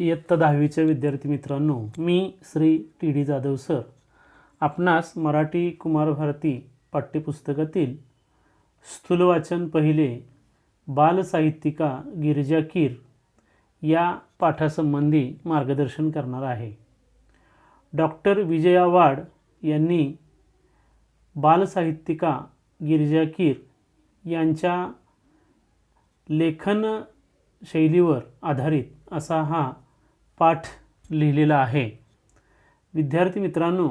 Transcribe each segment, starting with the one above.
इयत्ता 10वीचे विद्यार्थी मित्रांनो, मी Shri T D Jadhav sir आपणास मराठी कुमार भारती पाठ्यपुस्तकातील स्थूल वाचन पहिले बालसाहित्यिका गिरिजा कीर या पाठासंबंधी मार्गदर्शन करणार आहे. डॉक्टर विजया वाड यांनी बालसाहित्यिका गिरिजा कीर यांच्या लेखन शैलीवर आधारित असा हा पाठ लिहिलेला आहे. विद्यार्थी मित्रांनो,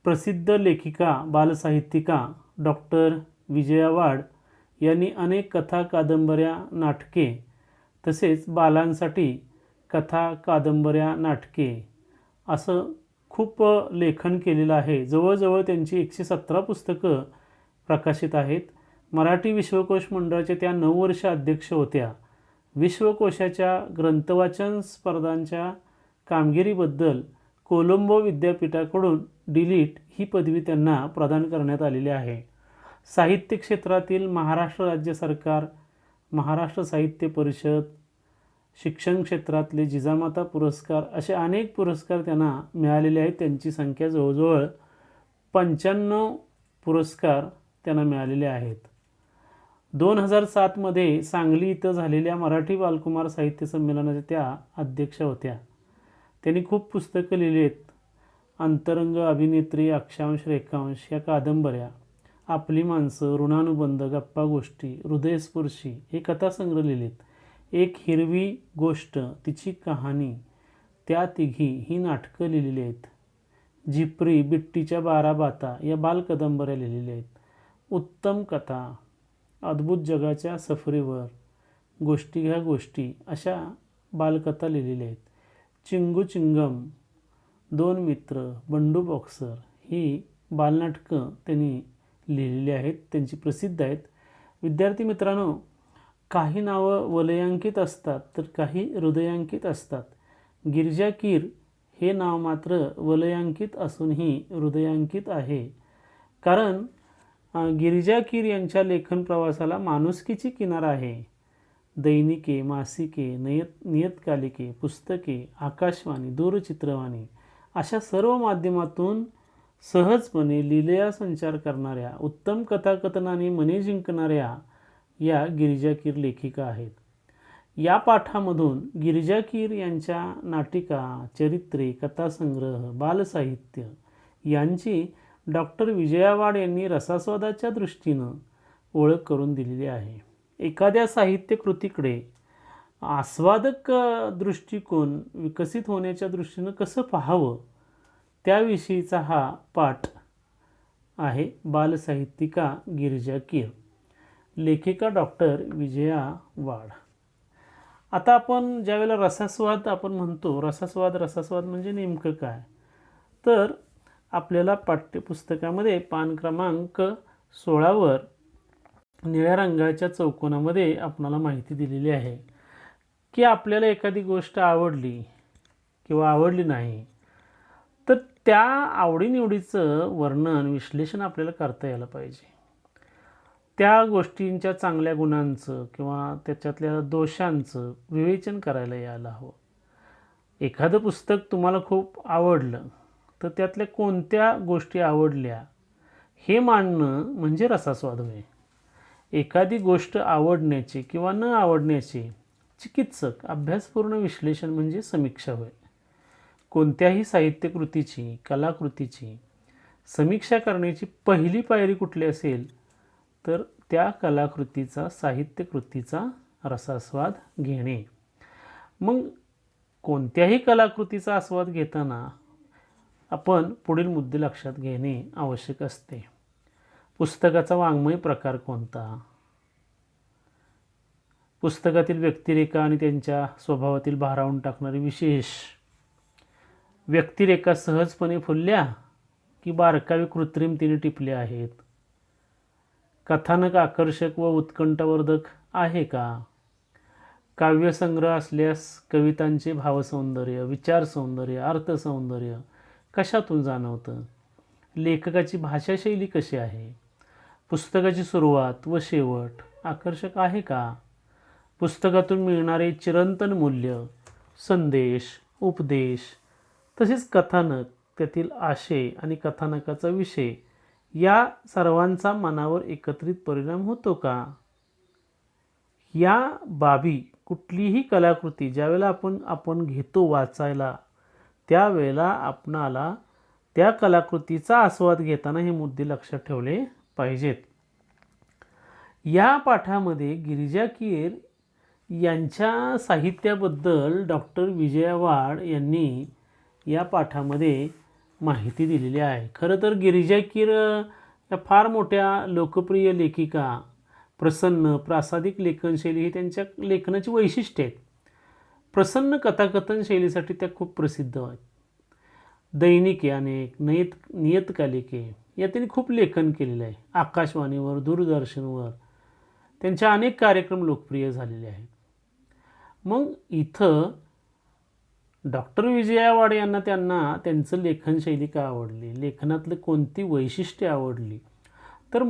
प्रसिद्ध लेखिका बालसाहित्यिका डॉक्टर विजया वाड यांनी अनेक कथा, कादंबऱ्या, नाटके तसेच बालांसाठी कथा, कादंबऱ्या, नाटके असं खूप लेखन केलेलं आहे. जवळजवळ त्यांची 117 पुस्तकं प्रकाशित आहेत. मराठी विश्वकोश मंडळाच्या त्या 9 वर्ष अध्यक्ष होत्या. विश्वकोशाच्या ग्रंथवाचन स्पर्धांच्या कामगिरीबद्दल कोलंबो विद्यापीठाकडून डिलीट ही पदवी त्यांना प्रदान करण्यात आलेली आहे. साहित्य क्षेत्रातील महाराष्ट्र राज्य सरकार, महाराष्ट्र साहित्य परिषद, शिक्षण क्षेत्रातले जिजामाता पुरस्कार असे अनेक पुरस्कार त्यांना मिळालेले आहेत. त्यांची संख्या जवळजवळ 95 पुरस्कार त्यांना मिळालेले आहेत. 2007 मध्ये सांगली इथं झालेल्या मराठी बालकुमार साहित्य संमेलनाच्या त्या अध्यक्ष होत्या. त्यांनी खूप पुस्तकं लिहिली आहेत. अंतरंग, अभिनेत्री, अक्षांश, रेखांश या कादंबऱ्या, आपली माणसं, ऋणानुबंध, गप्पा गोष्टी, हृदयस्पर्शी हे कथासंग्रह लिहिलेत. एक हिरवी गोष्ट, तिची कहाणी, त्या तिघी ही नाटकं लिहिलेली आहेत. झिपरी, बिट्टीच्या 12 बाता या बालकादंबऱ्या लिहिलेल्या आहेत. उत्तम कथा, अद्भुत जगाच्या सफरीवर, गोष्टी घ्या गोष्टी अशा बालकथा लिहिलेल्या आहेत. चिंगू चिंगम, 2 मित्र, बंडू बॉक्सर ही बालनाटकं त्यांनी लिहिलेली आहेत. त्यांची प्रसिद्ध आहेत. विद्यार्थी मित्रांनो, काही नावं वलयांकित असतात तर काही हृदयांकित असतात. गिरिजा कीर हे नाव मात्र वलयांकित असूनही हृदयांकित आहे. कारण गिरिजा कीर यांच्या लेखन प्रवासाला माणुसकीची किनार आहे. दैनिके, मासिके, नियतकालिके, पुस्तके, आकाशवाणी, दूरचित्रवाणी अशा सर्व माध्यमातून सहजपणे लीलया संचार करणाऱ्या, उत्तम कथाकथनाने मने जिंकणाऱ्या या गिरिजा कीर लेखिका आहेत. या पाठामधून गिरिजा कीर यांच्या नाटिका, चरित्रे, कथासंग्रह, बालसाहित्य यांची डॉक्टर विजया वाड यांनी रसास्वादाच्या दृष्टीनं ओळख करून दिलेली आहे. एखाद्या साहित्य कृतीकडे आस्वादक दृष्टिकोन विकसित होण्याच्या दृष्टीनं कसं पाहावं त्याविषयीचा हा पाठ आहे. बालसाहित्यिका गिरिजा कीर, लेखिका डॉक्टर विजया वाड. आता आपण ज्यावेळेला रसास्वाद आपण म्हणतो, रसास्वाद म्हणजे नेमकं काय, तर आपल्याला पाठ्यपुस्तकामध्ये पान क्रमांक 16वर निळ्या रंगाच्या चौकोनामध्ये आपणाला माहिती दिलेली आहे की आपल्याला एखादी गोष्ट आवडली किंवा आवडली नाही तर त्या आवडीनिवडीचं वर्णन, विश्लेषण आपल्याला करता यायला पाहिजे. त्या गोष्टींच्या चांगल्या गुणांचं किंवा त्याच्यातल्या दोषांचं विवेचन करायला यायला हवं. एखादं पुस्तक तुम्हाला खूप आवडलं तर त्यातल्या कोणत्या गोष्टी आवडल्या हे मांडणं म्हणजे रसास्वाद होय. एखादी गोष्ट आवडण्याची किंवा न आवडण्याची चिकित्सक अभ्यासपूर्ण विश्लेषण म्हणजे समीक्षा होय. कोणत्याही साहित्यकृतीची, कलाकृतीची समीक्षा करण्याची पहिली पायरी कुठली असेल तर त्या कलाकृतीचा, साहित्यकृतीचा रसास्वाद घेणे. मग कोणत्याही कलाकृतीचा आस्वाद घेताना आपण पुढील मुद्दे लक्षात घेणे आवश्यक असते. पुस्तकाचा वाङ्मय प्रकार कोणता, पुस्तकातील व्यक्तिरेखा आणि त्यांच्या स्वभावातील भारावून टाकणारे विशेष, व्यक्तिरेखा सहजपणे फुलल्या की बारकावे कृत्रिमतेने टिपल्या आहेत, कथानक आकर्षक व उत्कंठावर्धक आहे का, काव्यसंग्रह असल्यास कवितांचे भावसौंदर्य, विचारसौंदर्य, अर्थसौंदर्य कशातून जाणवतं, लेखकाची भाषाशैली कशी आहे, पुस्तकाची सुरुवात व शेवट आकर्षक आहे का, पुस्तकातून मिळणारे चिरंतन मूल्य, संदेश, उपदेश, तसेच कथानक, त्यातील आशय आणि कथानकाचा विषय या सर्वांचा मनावर एकत्रित परिणाम होतो का? या बाबी कुठलीही कलाकृती ज्यावेळेला आपण घेतो वाचायला, त्यावेळेला आपणाला त्या कलाकृतीचा आस्वाद घेताना हे मुद्दे लक्षात ठेवले पाहिजेत. या पाठामध्ये गिरिजा कीर यांच्या साहित्याबद्दल डॉक्टर विजया वाड यांनी या पाठामध्ये माहिती दिलेली आहे. खरं तर गिरिजा कीर या फार मोठ्या लोकप्रिय लेखिका, प्रसन्न प्रासादिक लेखनशैली ही त्यांच्या लेखनाची वैशिष्ट्ये आहेत. प्रसन्न कथाकथन शैलीसाठी त्या खूप प्रसिद्ध आहेत. दैनिके अनेक, नियतकालिके या त्यांनी खूप लेखन केलेलं आहे. आकाशवाणीवर, दूरदर्शनवर त्यांच्या अनेक कार्यक्रम लोकप्रिय झालेले आहेत. मग इथं डॉक्टर विजया वाड यांना त्यांचं लेखनशैली का आवडली, लेखनातलं कोणती वैशिष्ट्ये आवडली, तर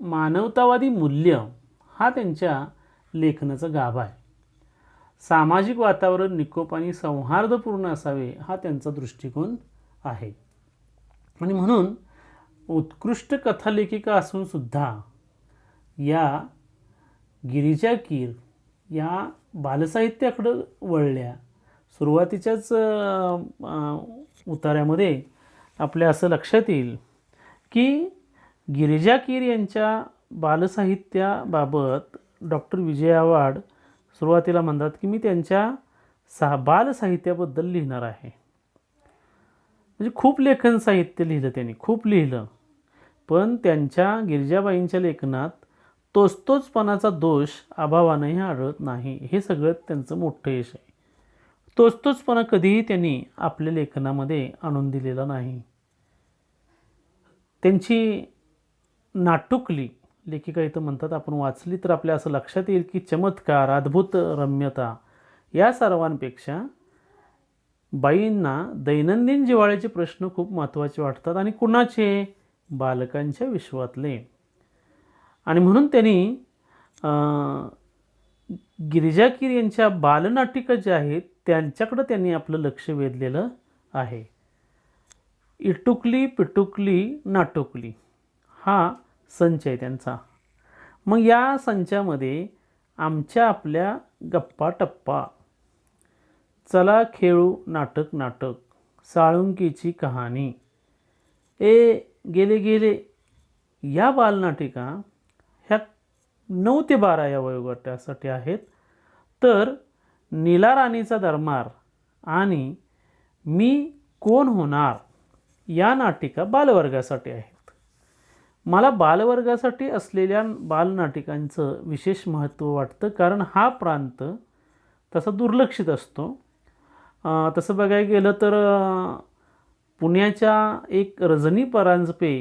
मानवतावादी मूल्य हा त्यांच्या लेखनाचा गाभा आहे. सामाजिक वातावरण निकोप आणि सौहार्दपूर्ण असावे हा त्यांचा दृष्टिकोन आहे. आणि म्हणून उत्कृष्ट कथालेखिका असून सुद्धा या गिरिजा कीर या बालसाहित्याकडं वळल्या. सुरुवातीच्याच उतार्यामध्ये आपल्या असं लक्षात येईल की गिरिजा कीर यांच्या बालसाहित्याबाबत डॉक्टर विजया वाड सुरुवातीला म्हणतात की मी त्यांच्या बालसाहित्याबद्दल लिहिणार आहे. म्हणजे खूप लेखन साहित्य लिहिलं त्यांनी, खूप लिहिलं, पण त्यांच्या गिरिजाबाईंच्या लेखनात तोचतोचपणाचा दोष अभावानंही आढळत नाही. हे सगळं त्यांचं मोठं यश आहे. तोचतोचपणा कधीही त्यांनी आपल्या लेखनामध्ये आणून दिलेला नाही. त्यांची नाटुकली लेखिका इथं म्हणतात, आपण वाचली तर आपल्या असं लक्षात येईल की चमत्कार, अद्भुत रम्यता या सर्वांपेक्षा बाईंना दैनंदिन जिव्हाळ्याचे प्रश्न खूप महत्त्वाचे वाटतात. आणि कुणाचे? बालकांच्या विश्वातले. आणि म्हणून त्यांनी गिरिजा कीर यांच्या बालनाटिका ज्या आहेत त्यांच्याकडं त्यांनी आपलं लक्ष वेधलेलं आहे. इटुकली पिटुकली नाटुकली हा संच आहे त्यांचा. मग या संचामध्ये आमच्या आपल्या गप्पा टप्पा, चला खेळू नाटक नाटक, साळुंकीची कहाणी, ए गेले गेले या बालनाटिका ह्या 9 ते 12 या वयोगटासाठी आहेत. तर नीला राणीचा दरबार आणि मी कोण होणार या नाटिका बालवर्गासाठी आहेत. मला बालवर्गासाठी असलेल्या बालनाटिकांचं विशेष महत्त्व वाटतं, कारण हा प्रांत तसा दुर्लक्षित असतो. तसं बघायला गेलं तर पुण्याच्या एक रजनी परांजपे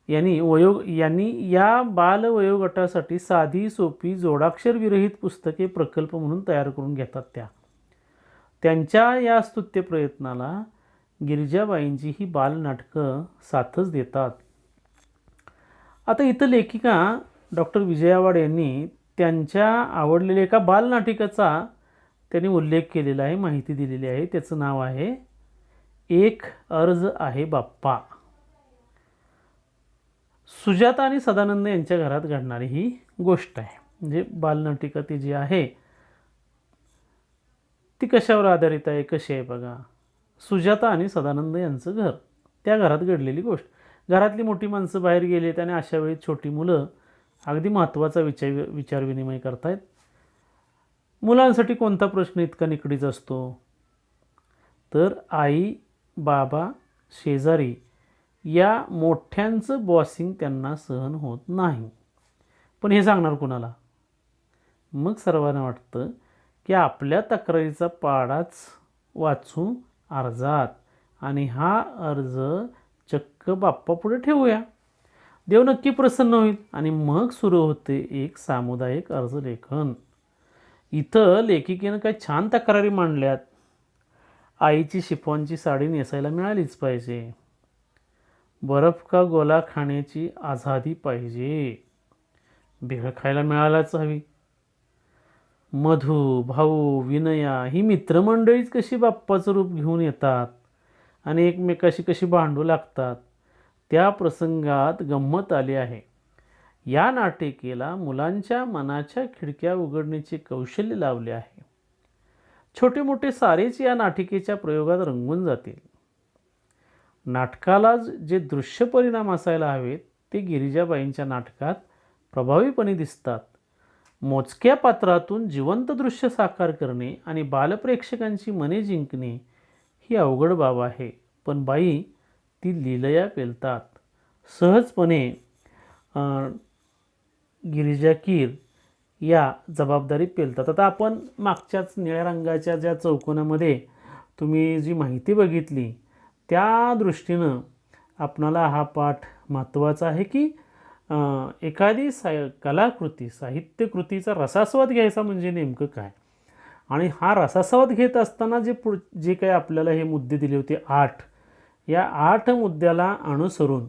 यांनी या बालवयोगटासाठी साधी सोपी जोडाक्षरविरहित पुस्तके प्रकल्प म्हणून तयार करून घेतात. त्यांच्या या स्तुत्य प्रयत्नाला गिरिजाबाईंची ही बालनाटकं साथच देतात. आता इथं लेखिका डॉक्टर विजया वाड यांनी त्यांच्या आवडलेल्या एका बालनाटिकाचा त्यांनी उल्लेख केलेला आहे, माहिती दिलेली आहे. त्याचं नाव आहे एक अर्ज आहे बाप्पा. सुजाता आणि सदानंद यांच्या घरात घडणारी ही गोष्ट आहे. म्हणजे बालनाटिका ती जी आहे ती कशावर आधारित आहे, कशी आहे बघा. सुजाता आणि सदानंद यांचं घर, त्या घरात घडलेली गोष्ट. घरातली मोठी माणसं बाहेर गेलेत आणि अशा वेळी छोटी मुलं अगदी महत्त्वाचा विचारविनिमय करतायत. मुलांसाठी कोणता प्रश्न इतका निकडीच असतो, तर आई बाबा शेजारी या मोठ्यांचं बॉसिंग त्यांना सहन होत नाही. पण हे सांगणार कुणाला? मग सर्वांना वाटतं की आपल्या तक्रारीचा पाडाच वाचू अर्जात आणि हा अर्ज चक्क बाप्पापुढे ठेवूया, देव नक्की प्रसन्न होईल. आणि मग सुरू होते एक सामुदायिक अर्ज लेखन. इथं लेखिकेनं काय छान तक्रारी मांडल्यात. आईची शिफॉनची साडी नेसायला मिळालीच पाहिजे, बर्फ का गोला खाण्याची आझादी पाहिजे, भेळ खायला मिळायलाच हवी. मधू, भाऊ, विनया ही मित्रमंडळीच कशी बाप्पाचं रूप घेऊन येतात आणि एकमेकाशी कशी भांडू लागतात, त्या प्रसंगात गंमत आली आहे. या नाटिकेला मुलांच्या मनाच्या खिडक्या उघडण्याचे कौशल्य लावले आहे. छोटे मोठे सारेच या नाटिकेच्या प्रयोगात रंगून जातील. नाटकाला जे दृश्य परिणाम असायला हवेत ते गिरिजाबाईंच्या नाटकात प्रभावीपणे दिसतात. मोजक्या पात्रातून जिवंत दृश्य साकार करणे आणि बालप्रेक्षकांची मने जिंकणे ही अवघड बाब आहे, पण बाई ती लीलया पेलतात. सहजपणे गिरिजा कीर या जबाबदारीत पेलतात. आता आपण मागच्याच निळ्या रंगाच्या ज्या चौकोनामध्ये तुम्ही जी माहिती बघितली त्या दृष्टीनं आपणाला हा पाठ महत्त्वाचा आहे की एखादी कलाकृती साहित्यकृतीचा रसास्वाद घ्यायचा म्हणजे नेमकं काय, आणि हा रसास्वाद घेत असताना जे काही आपल्याला हे मुद्दे दिले होते 8, या 8 मुद्द्याला अनुसरून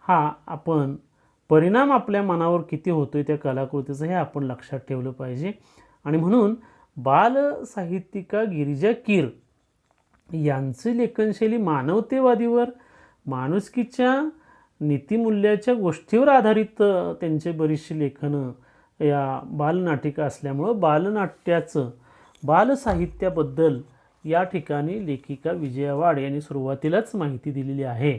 हा आपण परिणाम आपल्या मनावर किती होतोय त्या कलाकृतीचं हे आपण लक्षात ठेवलं पाहिजे. आणि म्हणून बालसाहित्यिका गिरिजा कीर यांची लेखनशैली मानवतेवादीवर, माणुसकीच्या नीतिमूल्याच्या गोष्टीवर आधारित त्यांचे बरीचशी लेखनं या बालनाटिका असल्यामुळं बालनाट्याचं, बालसाहित्याबद्दल या ठिकाणी लेखिका विजया वाड यांनी सुरुवातीलाच माहिती दिलेली आहे.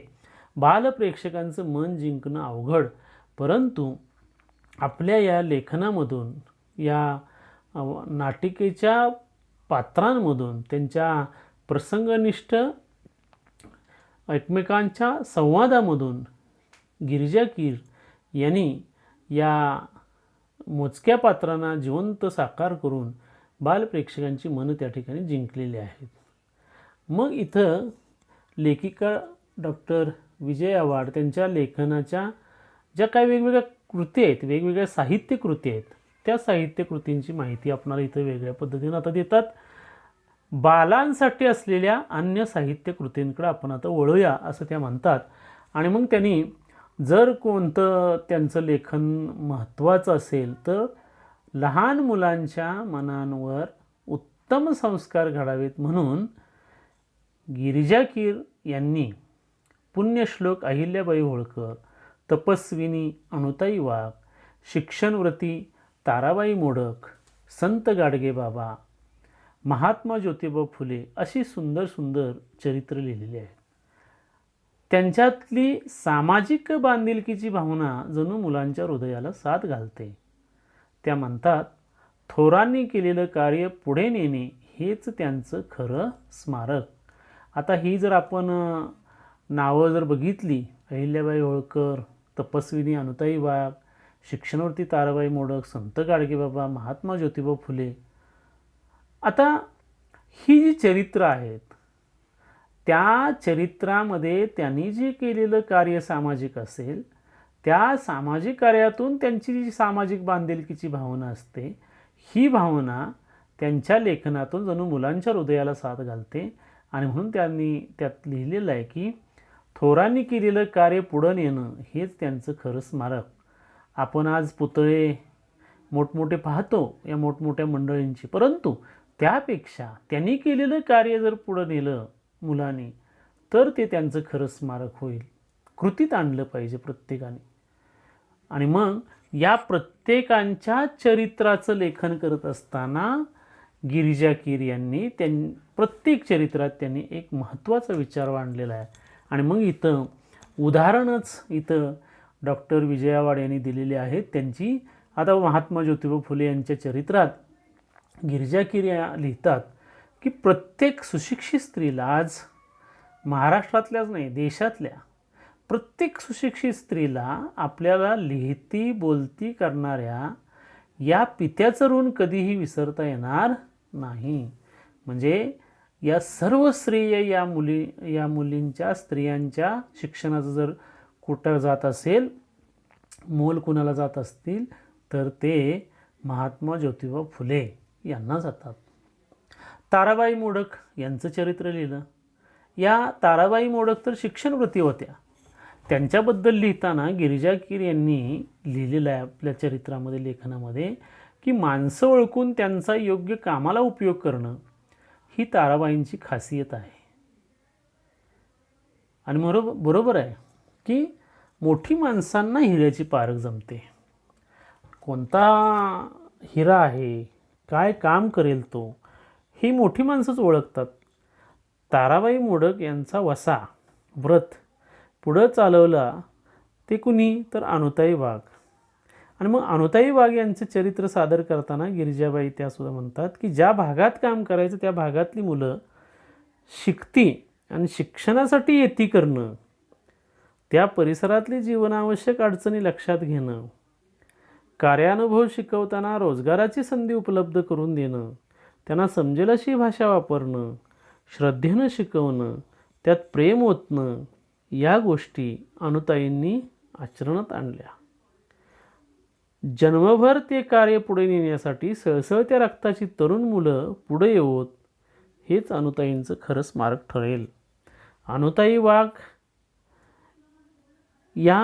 बालप्रेक्षकांचं मन जिंकणं अवघड, परंतु आपल्या या लेखनामधून, या नाटिकेच्या पात्रांमधून, त्यांच्या प्रसंगनिष्ठ एकमेकांच्या संवादामधून गिरिजा कीर यांनी या मोजक्या पात्रांना जिवंत साकार करून बालप्रेक्षकांची मनं त्या ठिकाणी जिंकलेली आहेत. मग इथं लेखिका डॉक्टर विजया वाड त्यांच्या लेखनाच्या ज्या काही वेगवेगळ्या कृती आहेत, वेगवेगळ्या साहित्यकृती आहेत, त्या साहित्यकृतींची माहिती आपणाला इथं वेगळ्या पद्धतीनं आता देतात. बालांसाठी असलेल्या अन्य साहित्यकृतींकडे आपण आता वळूया असं त्या म्हणतात. आणि मग त्यांनी जर कोणतं त्यांचं लेखन महत्त्वाचं असेल तर लहान मुलांच्या मनांवर उत्तम संस्कार घडावेत म्हणून गिरिजा कीर यांनी पुण्यश्लोक अहिल्याबाई होळकर, तपस्विनी अनुताई वाघ, शिक्षणव्रती ताराबाई मोडक, संत गाडगेबाबा, महात्मा ज्योतिबा फुले अशी सुंदर सुंदर चरित्र लिहिलेली आहेत. त्यांच्यातली सामाजिक बांधिलकीची भावना जणू मुलांच्या हृदयाला साथ घालते. त्या म्हणतात, थोरांनी केलेलं कार्य पुढे नेणे हेच त्यांचं खरं स्मारक. आता ही जर आपण नावं जर बघितली, अहिल्याबाई होळकर, तपस्विनी अनुताई वाघ, शिक्षणव्रती ताराबाई मोडक, संत गाडगेबाबा, महात्मा ज्योतिबा फुले, आता ही जी चरित्र आहेत त्या चरित्रामध्ये त्यांनी जे केलेलं कार्य सामाजिक असेल, त्या सामाजिक कार्यातून त्यांची जी सामाजिक बांधिलकीची भावना असते, ही भावना त्यांच्या लेखनातून जणू मुलांच्या हृदयाला साथ घालते. आणि म्हणून त्यांनी त्यात लिहिलेलं आहे की थोरांनी केलेलं कार्य पुढं नेणं हेच त्यांचं खरं स्मारक. आपण आज पुतळे मोठमोठे पाहतो या मोठमोठ्या मंडळींची, परंतु त्यापेक्षा त्यांनी केलेलं कार्य जर पुढं नेलं मुलांनी तर ते त्यांचं खरं स्मारक होईल. कृतीत आणलं पाहिजे प्रत्येकाने. आणि मग या प्रत्येकांच्या चरित्राचं लेखन करत असताना गिरिजा कीर यांनी प्रत्येक चरित्रात त्यांनी एक महत्त्वाचा विचार मांडलेला आहे. आणि मग इथं उदाहरणच इथं डॉक्टर विजया वाड यांनी दिलेली आहेत त्यांची. आता महात्मा ज्योतिबा फुले यांच्या चरित्रात गिरिजा कीर लिहितात की प्रत्येक सुशिक्षित स्त्रीला, आज महाराष्ट्रातल्याच नाही देशातल्या प्रत्येक सुशिक्षित स्त्रीला आपल्याला लिहिती बोलती करणाऱ्या या पित्याचं ऋण कधीही विसरता येणार नाही. म्हणजे या सर्व श्रेय या मुलींच्या, स्त्रियांच्या शिक्षणाचं जर कुठं जात असेल, मोल कुणाला जात असतील तर ते महात्मा ज्योतिबा फुले यांना जातात. ताराबाई मोडक यांचं चरित्र लिहिलं. या ताराबाई मोडक तर शिक्षणव्रती होत्या. त्यांच्याबद्दल लिहिताना गिरिजा कीर यांनी लिहिलेलं आहे आपल्या चरित्रामध्ये, लेखनामध्ये, की माणसं ओळखून त्यांचा योग्य कामाला उपयोग करणं ही ताराबाईंची खासियत आहे. आणि बरोबर आहे की मोठी माणसांना हिऱ्याची पारख जमते. कोणता हिरा आहे, काय काम करेल तो, ही मोठी माणसंच ओळखतात. ताराबाई मोडक यांचा वसा व्रत पुढं चालवला ते कुणी, तर अनुताई वाघ. आणि मग अनुताई वाघ यांचे चरित्र सादर करताना गिरिजाबाई त्यासुद्धा म्हणतात की ज्या भागात काम करायचं त्या भागातली मुलं शिकती आणि शिक्षणासाठी येती करणं, त्या परिसरातली जीवनावश्यक अडचणी लक्षात घेणं, कार्यानुभव शिकवताना रोजगाराची संधी उपलब्ध करून देणं, त्यांना समजेल अशी भाषा वापरणं, श्रद्धेनं शिकवणं, त्यात प्रेम ओतणं, या गोष्टी अनुताईंनी आचरणात आणल्या. जन्मभर ते कार्य पुढे नेण्यासाठी सळसळत्या रक्ताची तरुण मुलं पुढे येवोत, हेच अनुताईंचं खरं स्मारक ठरेल. अनुताई वाघ या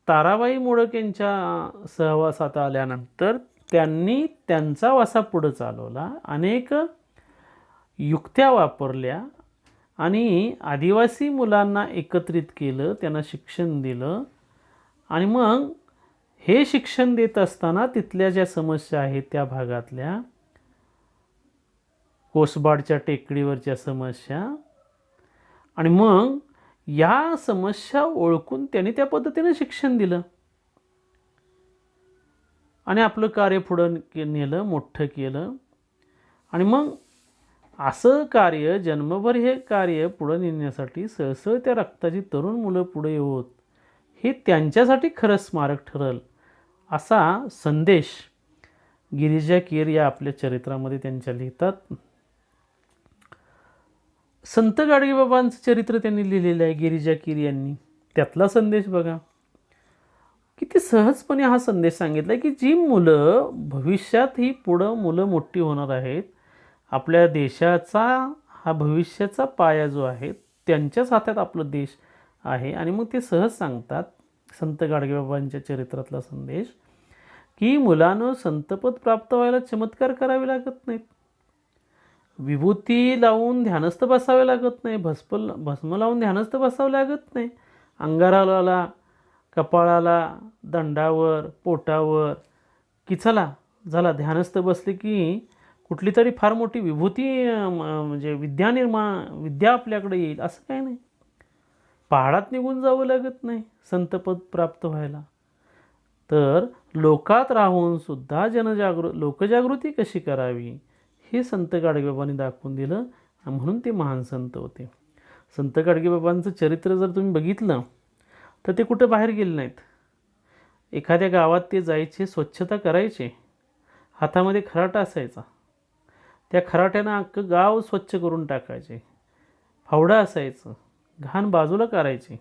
ताराबाई मोडक यांच्या सहवासात आल्यानंतर त्यांनी त्यांचा वासा पुढं चालवला, अनेक युक्त्या वापरल्या आणि आदिवासी मुलांना एकत्रित केलं, त्यांना शिक्षण दिलं. आणि मग हे शिक्षण देत असताना तिथल्या ज्या समस्या आहेत त्या भागातल्या, कोसबाडच्या टेकडीवरच्या समस्या, आणि मग या समस्या ओळखून त्यांनी त्या पद्धतीनं शिक्षण दिलं आणि आपलं कार्य पुढं नेलं, मोठं केलं. आणि मग असं कार्य, जन्मभर हे कार्य पुढं नेण्यासाठी सळसळत्या रक्ताची तरुण मुलं पुढे येवोत, हे त्यांच्यासाठी खरं स्मारक ठरल, असा संदेश गिरिजा कीर या आपल्या चरित्रामध्ये त्यांच्या लिहितात. संत गाडगेबाबांचं चरित्र त्यांनी लिहिलेलं आहे गिरिजा कीर यांनी. त्यातला संदेश बघा, किती सहजपणे हा संदेश सांगितला आहे की जी मुलं भविष्यात ही पुढं मुलं मोठी होणार आहेत, आपल्या देशाचा हा भविष्याचा पाया जो आहे त्यांच्याच हातात आपला देश आहे. आणि मग ते सहज सांगतात संत गाडगेबाबांच्या चरित्रातला संदेश, की मुलानं संतपद प्राप्त व्हायला चमत्कार करावे लागत नाहीत, विभूती लावून ध्यानस्थ बसावे लागत नाही, भस्म लावून ध्यानस्थ बसावं लागत नाही. अंगाराला, कपाळाला, दंडावर, पोटावर, की चला झाला ध्यानस्थ बसले की कुठली तरी फार मोठी विभूती म्हणजे विद्या आपल्याकडे येईल, असं काही नाही. पहाडात निघून जावं लागत नाही संतपद प्राप्त व्हायला. तर लोकात राहून सुद्धा लोकजागृती कशी करावी हे संत गाडगेबाबांनी दाखवून दिलं, म्हणून ते महान संत होते. संत गाडगेबाबांचं चरित्र जर तुम्ही बघितलं तर ते कुठं बाहेर गेले नाहीत. एखाद्या गावात ते जायचे, स्वच्छता करायचे, हातामध्ये खराटा असायचा, त्या खराट्यानं अख्खं गाव स्वच्छ करून टाकायचे. फावडं असायचं, घाण बाजूला करायचे,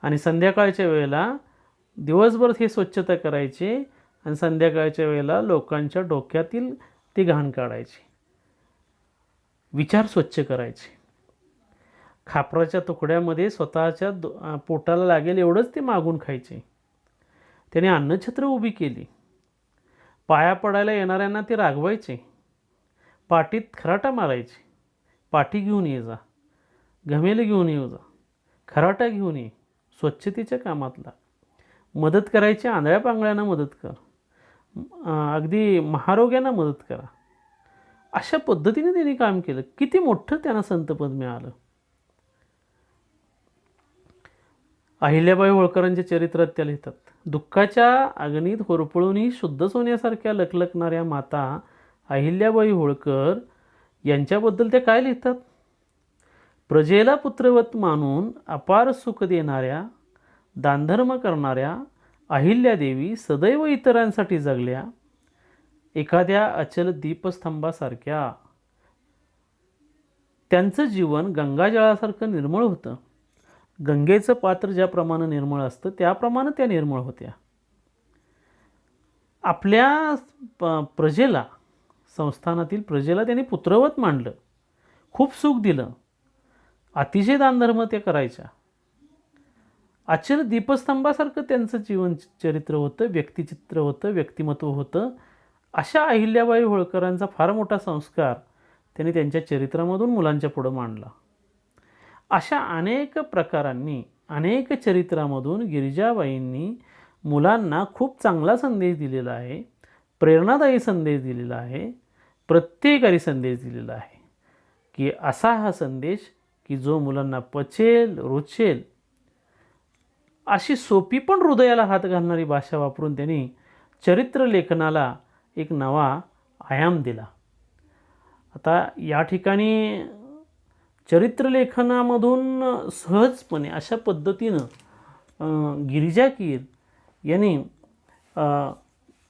आणि संध्याकाळच्या वेळेला दिवसभर हे स्वच्छता करायचे आणि संध्याकाळच्या वेळेला लोकांच्या डोक्यातील ते घाण काढायचे, विचार स्वच्छ करायचे. खापराच्या तुकड्यामध्ये स्वतःच्या पोटाला लागेल एवढंच ते मागून खायचे. त्याने अन्नछत्र उभी केली. पाया पडायला येणाऱ्यांना ते रागवायचे, पाठीत खराटा मारायचे, पाठी घेऊन ये जा, घमेल घेऊन येऊ जा, खराटा घेऊन ये, स्वच्छतेच्या कामातला मदत करायची, आंधळ्या पांगळ्यांना मदत कर, अगदी महारोग्यांना मदत करा. अशा पद्धतीने त्यांनी काम केलं. किती मोठं त्यांना संतपद मिळालं. अहिल्याबाई होळकरांच्या चरित्रात त्या लिहितात, दुःखाच्या अग्नीत होरपळूनही शुद्ध सोन्यासारख्या लखलखणाऱ्या माता अहिल्याबाई होळकर यांच्याबद्दल त्या काय लिहितात, प्रजेला पुत्रवत मानून अपार सुख देणाऱ्या, दानधर्म करणाऱ्या अहिल्यादेवी सदैव इतरांसाठी जगल्या, एखाद्या अचल दीपस्तंभासारख्या. त्यांचं जीवन गंगाजळासारखं निर्मळ होतं. गंगेचं पात्र ज्याप्रमाणे निर्मळ असतं त्याप्रमाणे त्या निर्मळ होत्या. आपल्या प्रजेला, संस्थानातील प्रजेला त्यांनी पुत्रवत मानलं, खूप सुख दिलं, अतिशय दानधर्म त्या करायच्या. अचल दीपस्तंभासारखं त्यांचं जीवनचरित्र होतं, व्यक्तिचित्र होतं, व्यक्तिमत्व होतं. अशा अहिल्याबाई होळकरांचा फार मोठा संस्कार त्यांनी त्यांच्या चरित्रामधून मुलांच्या पुढं मांडला. अशा अनेक प्रकारांनी, अनेक चरित्रामधून गिरिजाबाईंनी मुलांना खूप चांगला संदेश दिलेला आहे, प्रेरणादायी संदेश दिलेला आहे, प्रत्येकारी संदेश दिलेला आहे, की असा हा संदेश की जो मुलांना पचेल, रुचेल, अशी सोपी पण हृदयाला हात घालणारी भाषा वापरून त्यांनी चरित्र लेखनाला एक नवा आयाम दिला. आता या ठिकाणी चरित्रलेखनामधून सहजपणे अशा पद्धतीनं गिरिजा कीर यांनी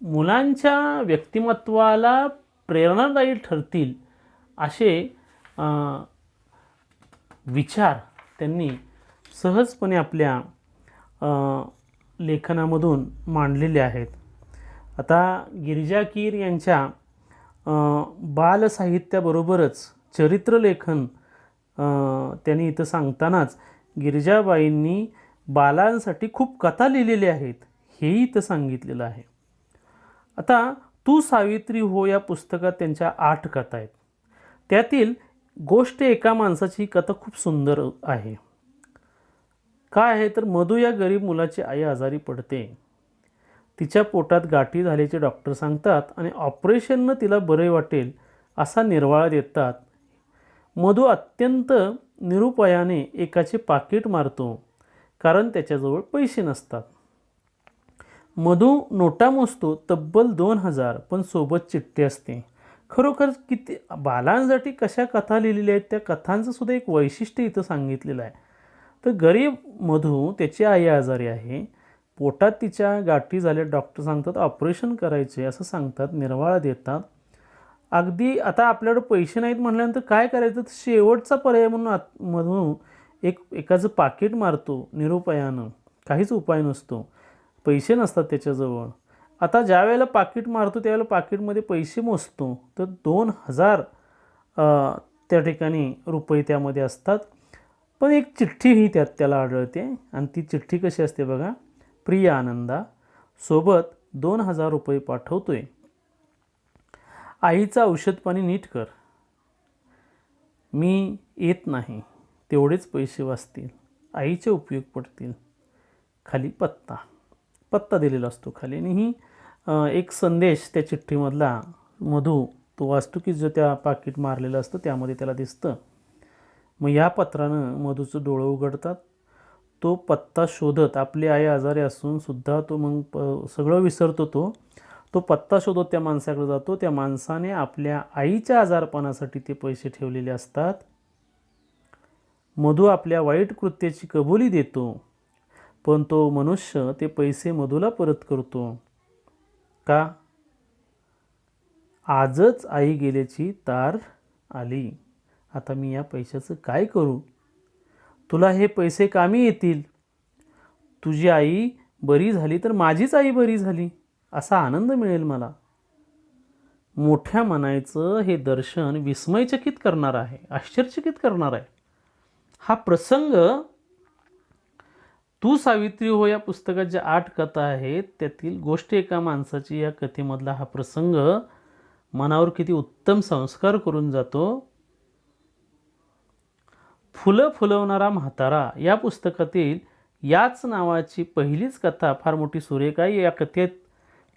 मुलांच्या व्यक्तिमत्वाला प्रेरणादायी ठरतील असे विचार त्यांनी सहजपणे आपल्या लेखनामधून मांडलेले आहेत. आता गिरिजा कीर यांच्या बालसाहित्याबरोबरच चरित्रलेखन त्यांनी इथं सांगतानाच गिरिजाबाईंनी बालांसाठी खूप कथा लिहिलेल्या आहेत हेही इथं सांगितलेलं आहे. आता तू सावित्री हो या पुस्तकात त्यांच्या 8 कथा आहेत. त्यातील गोष्ट एका माणसाची कथा खूप सुंदर आहे. काय आहे तर मधू या गरीब मुलाची आई आजारी पडते. तिच्या पोटात गाठी झाल्याचे डॉक्टर सांगतात आणि ऑपरेशननं तिला बरे वाटेल असा निर्वाळा देतात. मधू अत्यंत निरुपायाने एकाचे पाकीट मारतो कारण त्याच्याजवळ पैसे नसतात. मधू नोटा मोजतो तब्बल 2000, पण सोबत चिठ्ठी असते. खरोखर किती बालांसाठी कशा कथा लिहिलेल्या आहेत, त्या कथांचं सुद्धा एक वैशिष्ट्य इथं सांगितलेलं आहे. तर गरीब मधू, त्याची आई आजारी आहे, पोटात तिच्या गाठी झाल्या, डॉक्टर सांगतात ऑपरेशन करायचे असं सांगतात, निर्वाळा देतात. अगदी आता आपल्याकडे पैसे नाहीत म्हटल्यानंतर काय करायचं, तर शेवटचा पर्याय म्हणून मधू एकाचं पाकीट मारतो निरुपायानं, काहीच उपाय नसतो, पैसे नसतात त्याच्याजवळ. आता ज्या वेळेला पाकीट मारतो त्यावेळेला पाकीटमध्ये पैसे मोजतो तर 2000 त्या ठिकाणी रुपये त्यामध्ये असतात. पण एक चिठ्ठीही त्याला आढळते आणि ती चिठ्ठी कशी असते बघा, प्रिय आनंदा, सोबत 2000 रुपये पाठवतोय. आईचं औषधपाणी नीट कर, मी येत नाही, तेवढेच पैसे वाचतील, आईचे उपयोग पडतील. खाली पत्ता दिलेला असतो खाली आणि ही एक संदेश त्या चिठ्ठीमधला मधू तो वाचतो की जो त्या पाकीट मारलेलं असतं त्यामध्ये त्याला दिसतं. मग या पत्रानं मधूचं डोळं उघडतात. तो पत्ता शोधत, आपली आई आजारी असून सुद्धा तो मग सगळं विसरतो. तो पत्ता शोधत त्या माणसाकडे जातो. त्या माणसाने आपल्या आईच्या आजारपणासाठी ते पैसे ठेवलेले असतात. मधू आपल्या वाईट कृत्याची कबुली देतो, पण तो मनुष्य ते पैसे मधूला परत करतो. का? आजच आई गेल्याची तार आली, आता मी या पैशाचं काय करू? तुला हे पैसे कामी येतील. तुझी आई बरी झाली तर माझीच आई बरी झाली असा आनंद मिळेल मला. मोठ्या मनाचं हे दर्शन विस्मयचकित करणार आहे, आश्चर्यचकित करणार आहे. हा प्रसंग तू सावित्री हो या पुस्तकात ज्या 8 कथा आहेत त्यातील गोष्ट एका माणसाची या कथेमधला हा प्रसंग मनावर किती उत्तम संस्कार करून जातो. फुलं फुलवणारा म्हातारा या पुस्तकातील याच नावाची पहिलीच कथा फार मोठी सुरेख आहे. या कथेत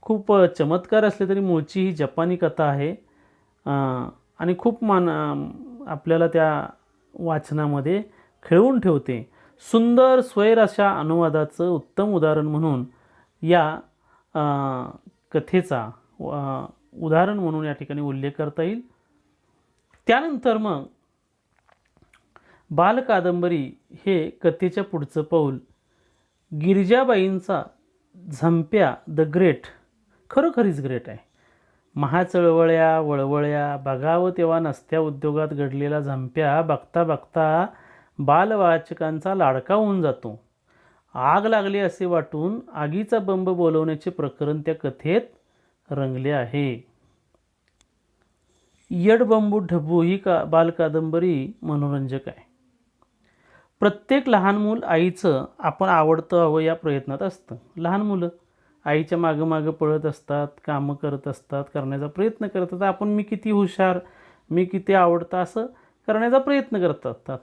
खूप चमत्कार असले तरी मूळची ही जपानी कथा आहे आणि खूप आपल्याला त्या वाचनामध्ये खेळवून ठेवते. सुंदर स्वैर अशा अनुवादाचं उत्तम उदाहरण म्हणून या कथेचा उदाहरण म्हणून या ठिकाणी उल्लेख करता येईल. त्यानंतर मग बालकादंबरी हे कथेच्या पुढचं पाऊल गिरिजाबाईंचा झंप्या द ग्रेट, खरोखरीच ग्रेट आहे. महाचळवळ्या वळवळ्या बघावं तेव्हा नसत्या उद्योगात घडलेला झंप्या बघता बघता बालवाचकांचा लाडका होऊन जातो. आग लागली असे वाटून आगीचा बंब बोलवण्याचे प्रकरण त्या कथेत रंगले आहे. यडबंबू ढबू ही बालकादंबरी मनोरंजक आहे. प्रत्येक लहान मूल आईचं आपण आवडतं हवं या प्रयत्नात असतं. लहान मुलं आईच्या मागं मागं पळत असतात, कामं करत असतात, करण्याचा प्रयत्न करत असतात. आपण मी किती हुशार, मी किती आवडता असं करण्याचा प्रयत्न करत असतात.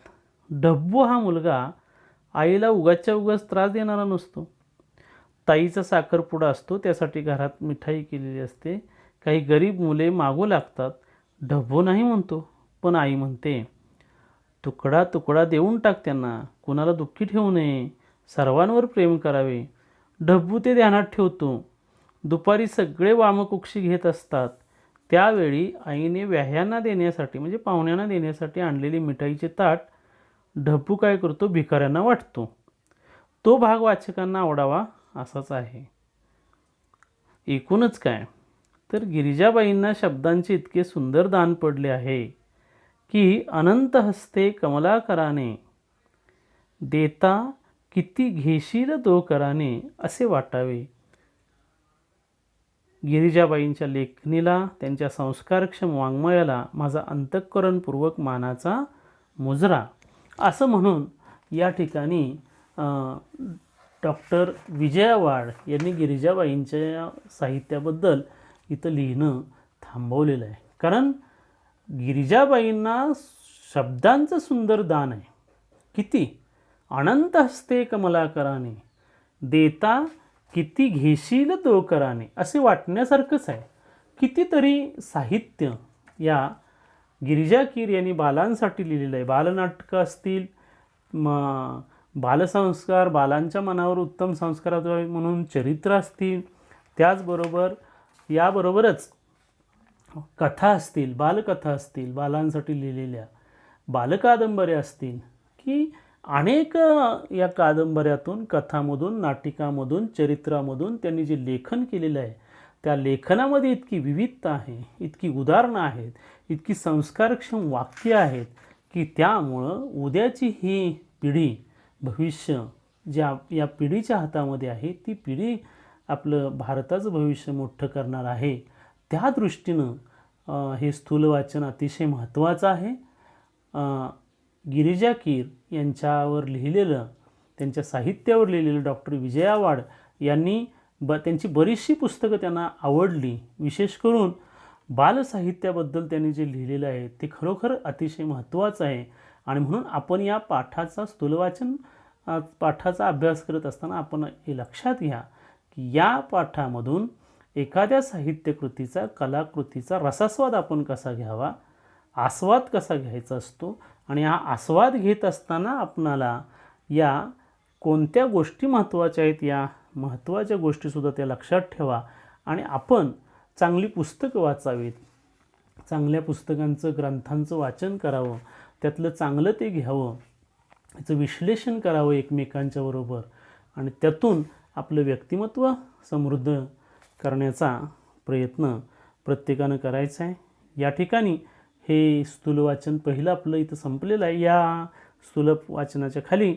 डब्बू हा मुलगा आईला उगाचच्या उगाच त्रास देणारा नसतो. ताईचा साखरपुडा असतो, त्यासाठी घरात मिठाई केलेली असते. काही गरीब मुले मागू लागतात. डब्बू नाही म्हणतो, पण आई म्हणते, तुकडा तुकडा देऊन टाक त्यांना, कुणाला दुःखी ठेवू नये, सर्वांवर प्रेम करावे. डब्बू ते ध्यानात ठेवतो. दुपारी सगळे वामकुक्षी घेत असतात. त्यावेळी आईने व्याह्यांना देण्यासाठी म्हणजे पाहुण्यांना देण्यासाठी आणलेली मिठाईचे ताट डब्बू काय करतो, भिकाऱ्यांना वाटतो. तो भाग वाचकांना आवडावा असाच आहे. एकूणच काय, तर गिरिजाबाईंना शब्दांचे इतके सुंदर दान पडले आहे की अनंत हस्ते कमलाकराने, देता किती घेशील तो कराने असे वाटावे. गिरिजाबाईंच्या लेखणीला, त्यांच्या संस्कारक्षम वाङ्मयाला माझा अंतःकरणपूर्वक मानाचा मुजरा, असं म्हणून या ठिकाणी डॉक्टर विजया वाड यांनी गिरिजाबाईंच्या साहित्याबद्दल इथं लिहिणं थांबवलेलं आहे. कारण गिरिजाबाईंना शब्दांचं सुंदर दान आहे. किती अनंत हस्ते कमलाकराने, देता किती घेशील तो कराने, असे वाटण्यासारखंच आहे. कितीतरी साहित्य या गिरिजा कीर यांनी बालांसाठी लिहिलेलं आहे. बालनाटकं असतील, बालसंस्कार, बालांच्या मनावर उत्तम संस्कार म्हणून चरित्र असतील, त्याचबरोबर याबरोबरच कथा असतील, बालकथा असतील, बालांसाठी लिहिलेल्या बालकादंबऱ्या असतील, की अनेक या कादंबऱ्यातून, कथामधून, नाटिकामधून, चरित्रामधून त्यांनी जे लेखन केलेलं आहे, त्या लेखनामध्ये इतकी विविधता आहे, इतकी उदाहरणं आहेत, इतकी संस्कारक्षम वाक्य आहेत की त्यामुळं उद्याची ही पिढी, भविष्य ज्या या पिढीच्या हातामध्ये आहे, ती पिढी आपलं भारताचं भविष्य मोठं करणार आहे. त्या दृष्टीनं हे स्थूल वाचन अतिशय महत्त्वाचं आहे. गिरिजा कीर यांच्यावर लिहिलेलं, त्यांच्या साहित्यावर लिहिलेलं डॉक्टर विजया वाड यांनी त्यांची बरीचशी पुस्तकं त्यांना आवडली. विशेष करून बालसाहित्याबद्दल त्यांनी जे लिहिलेलं आहे ते खरोखर अतिशय महत्त्वाचं आहे. आणि म्हणून आपण या पाठाचा, स्थूलवाचन पाठाचा अभ्यास करत असताना आपण हे लक्षात घ्या की या पाठामधून एखाद्या साहित्यकृतीचा, कलाकृतीचा रसास्वाद आपण कसा घ्यावा, आस्वाद कसा घ्यायचा असतो, आणि हा आस्वाद घेत असताना आपणाला या कोणत्या गोष्टी महत्त्वाच्या आहेत, या महत्त्वाच्या गोष्टीसुद्धा त्या लक्षात ठेवा. आणि आपण चांगली पुस्तकं वाचावीत, चांगल्या पुस्तकांचं, ग्रंथांचं वाचन करावं, त्यातलं चांगलं ते घ्यावं, त्याचं विश्लेषण करावं एकमेकांच्या बरोबर, आणि त्यातून आपलं व्यक्तिमत्व समृद्ध करण्याचा प्रयत्न प्रत्येकानं करायचा आहे. या ठिकाणी हे स्थूल वाचन पहिलं आपलं इथं संपलेलं आहे. या स्थूल वाचनाच्या खाली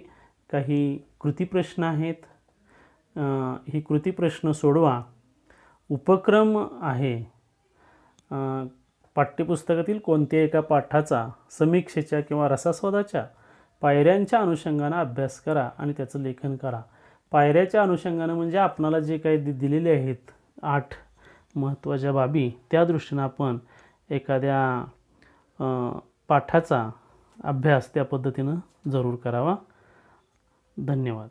काही कृतिप्रश्न आहेत. ही कृतिप्रश्न सोडवा. उपक्रम आहे, पाठ्यपुस्तकातील कोणत्या एका पाठाचा समीक्षेच्या किंवा रसास्वादाच्या पायऱ्यांच्या अनुषंगानं अभ्यास करा आणि त्याचं लेखन करा. पायऱ्याच्या अनुषंगानं म्हणजे आपणाला जे काही दिलेले आहेत 8 महत्त्वाच्या बाबी, त्या दृष्टीनं आपण एखाद्या पाठाचा अभ्यास त्या पद्धतीनं जरूर करावा. धन्यवाद.